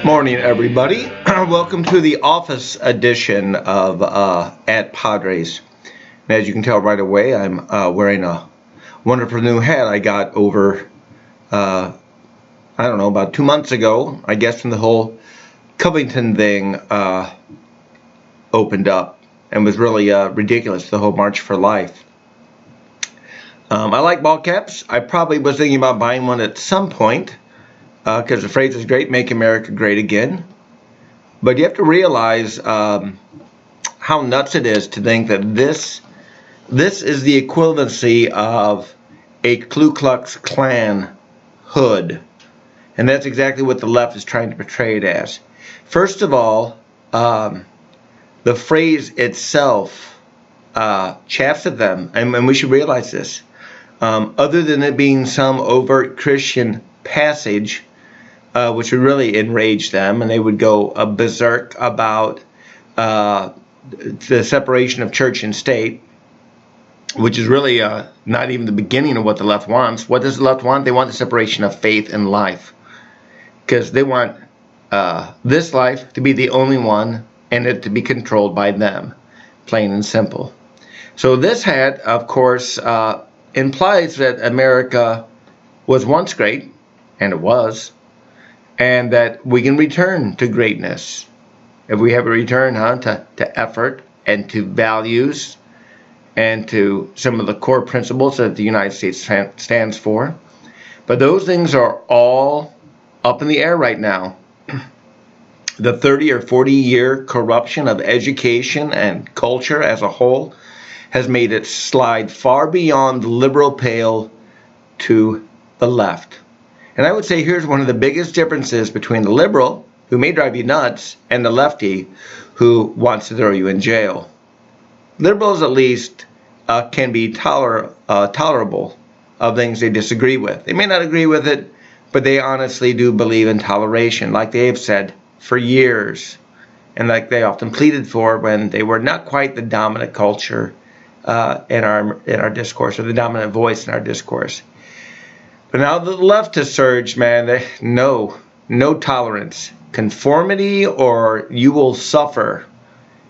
Morning, everybody. Welcome to the office edition of at Padres. And as you can tell right away, I'm wearing a wonderful new hat I got over, I don't know, about 2 months ago. I guess when the whole Covington thing opened up and was really ridiculous, the whole March for Life. I like ball caps. I probably was thinking about buying one at some point, because the phrase is great, make America great again. But you have to realize how nuts it is to think that this is the equivalency of a Ku Klux Klan hood. And that's exactly what the left is trying to portray it as. First of all, the phrase itself chaffs at them, and we should realize this. Other than it being some overt Christian passage, which would really enrage them, and they would go berserk about the separation of church and state, which is really not even the beginning of what the left wants. What does the left want? They want the separation of faith and life, because they want this life to be the only one and it to be controlled by them, plain and simple. So this hat, of course, implies that America was once great, and it was, and that we can return to greatness if we have a return to effort and to values and to some of the core principles that the United States stands for. But those things are all up in the air right now. The 30 or 40-year corruption of education and culture as a whole has made it slide far beyond the liberal pale to the left. And I would say here's one of the biggest differences between the liberal, who may drive you nuts, and the lefty, who wants to throw you in jail. Liberals, at least, can be tolerable of things they disagree with. They may not agree with it, but they honestly do believe in toleration, like they have said for years, and like they often pleaded for when they were not quite the dominant culture in our discourse, or the dominant voice in our discourse. But now the left has surged, man. No tolerance. Conformity or you will suffer.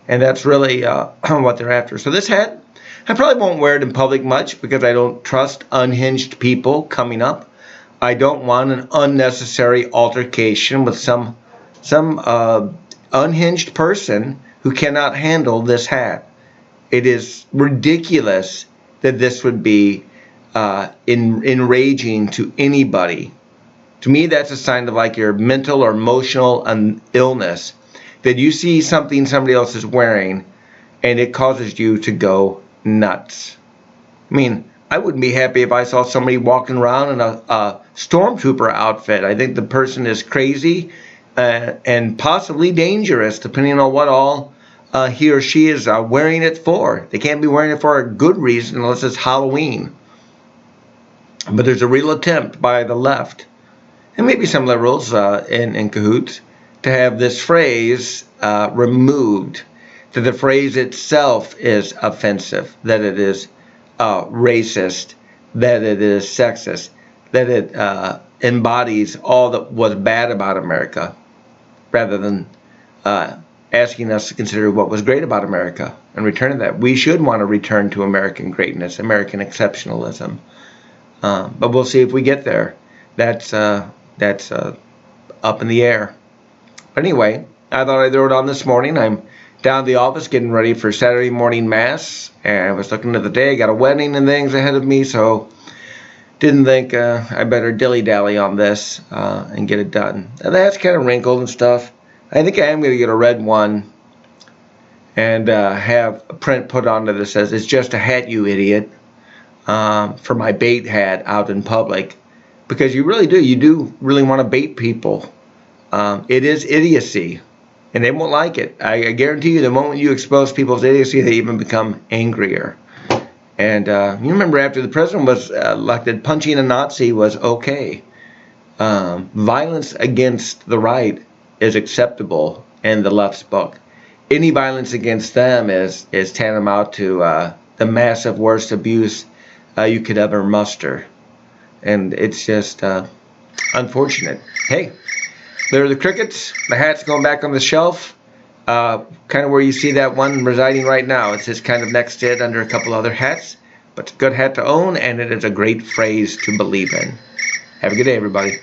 And that's really what they're after. So this hat, I probably won't wear it in public much because I don't trust unhinged people coming up. I don't want an unnecessary altercation with some unhinged person who cannot handle this hat. It is ridiculous that this would be enraging to anybody. To me, that's a sign of like your mental or emotional illness, that you see something somebody else is wearing and it causes you to go nuts. I mean, I wouldn't be happy if I saw somebody walking around in a stormtrooper outfit. I think the person is crazy and possibly dangerous, depending on what all he or she is wearing it for. They can't be wearing it for a good reason unless it's Halloween. But there's a real attempt by the left, and maybe some liberals in cahoots, to have this phrase removed, that the phrase itself is offensive, that it is racist, that it is sexist, that it embodies all that was bad about America, rather than asking us to consider what was great about America and return to that. We should want to return to American greatness, American exceptionalism. But we'll see if we get there. That's up in the air. But anyway, I thought I'd throw it on this morning. I'm down at the office getting ready for Saturday morning mass, and I was looking at the day. I got a wedding and things ahead of me, so didn't think I better dilly-dally on this and get it done. And that's kind of wrinkled and stuff. I think I am going to get a red one and have a print put on it that says, "It's just a hat, you idiot," for my bait hat out in public, because you do really want to bait people. It is idiocy, and they won't like it. I guarantee you, the moment you expose people's idiocy, they even become angrier. And you remember after the president was elected, punching a Nazi was okay. Violence against the right is acceptable in the left's book. Any violence against them is tantamount to the massive worst abuse you could ever muster. And it's just unfortunate. Hey, There are the crickets. The hat's going back on the shelf. Kind of where you see that one residing right now. It's just kind of next to it under a couple other hats. But it's a good hat to own, and it is a great phrase to believe in. Have a good day, everybody.